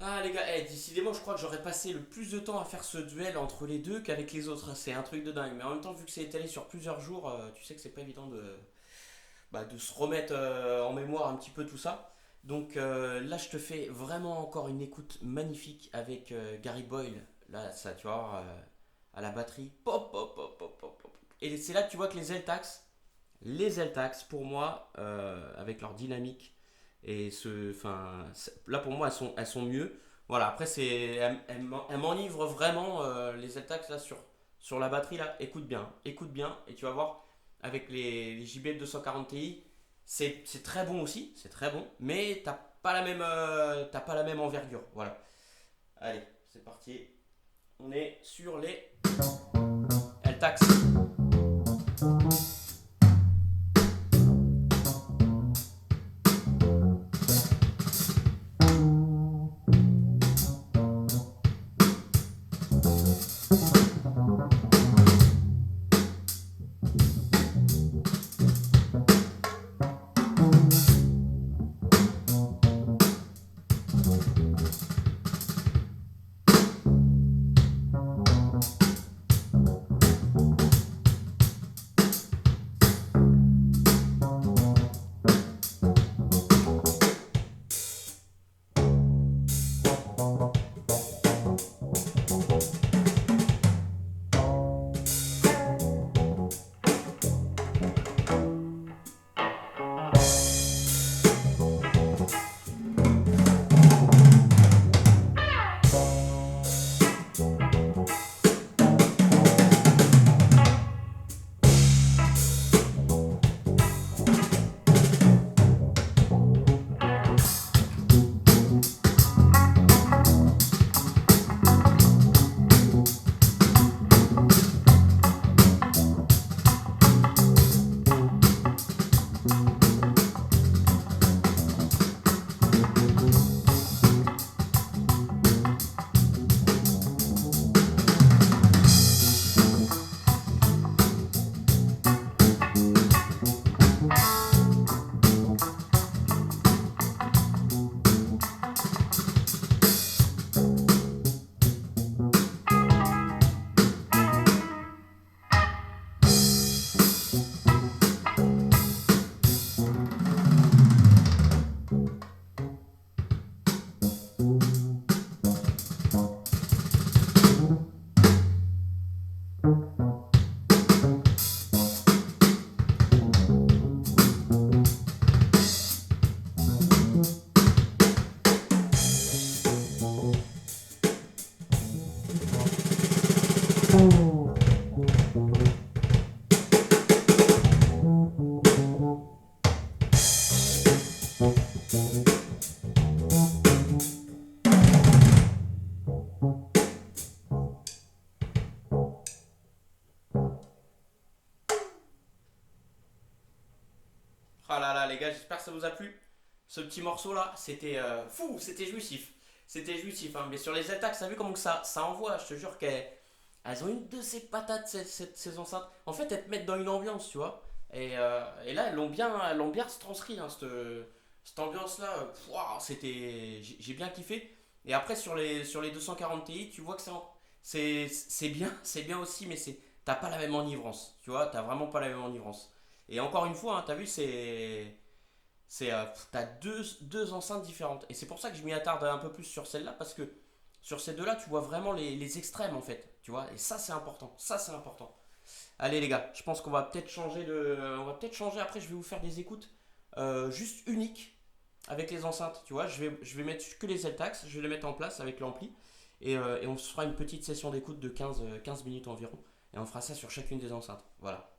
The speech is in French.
Ah les gars, décidément, je crois que j'aurais passé le plus de temps à faire ce duel entre les deux qu'avec les autres. C'est un truc de dingue. Mais en même temps, vu que c'est étalé sur plusieurs jours, tu sais que c'est pas évident de se remettre en mémoire un petit peu tout ça. Donc là, je te fais vraiment encore une écoute magnifique avec Gary Boyle. Là, ça, tu vois, à la batterie. Pop, pop, pop, pop, pop, pop. Et c'est là que tu vois que les Eltax, pour moi, avec leur dynamique là pour moi elles sont mieux. Voilà, après elles m'enivrent vraiment les Eltax là sur la batterie là. Écoute bien, et tu vas voir avec les JBL 240 Ti, c'est très bon aussi, c'est très bon, mais t'as pas la même envergure. Voilà. Allez, c'est parti. On est sur les Eltax. Ah là là les gars, j'espère que ça vous a plu. Ce petit morceau là, c'était fou, c'était jouissif. C'était jouissif, hein. Mais sur les attaques, t'as vu comment que ça envoie. Je te jure qu'elles ont une de ces patates, ces enceintes. En fait, elles te mettent dans une ambiance, tu vois. Et là, elles l'ont bien transcrit, hein, cette ambiance-là. J'ai bien kiffé. Et après, sur les 240 Ti, tu vois que c'est bien aussi, mais t'as pas la même enivrance. Tu vois, t'as vraiment pas la même enivrance. Et encore une fois, hein, t'as vu, t'as deux enceintes différentes. Et c'est pour ça que je m'y attarde un peu plus sur celle-là, parce que sur ces deux-là, tu vois vraiment les extrêmes en fait. Tu vois, et ça c'est important. Ça c'est important. Allez les gars, je pense qu'on va peut-être changer on va peut-être changer après, je vais vous faire des écoutes juste uniques avec les enceintes. Tu vois, je vais mettre que les Zeltax, je vais les mettre en place avec l'ampli. Et on se fera une petite session d'écoute de 15 minutes environ. Et on fera ça sur chacune des enceintes. Voilà.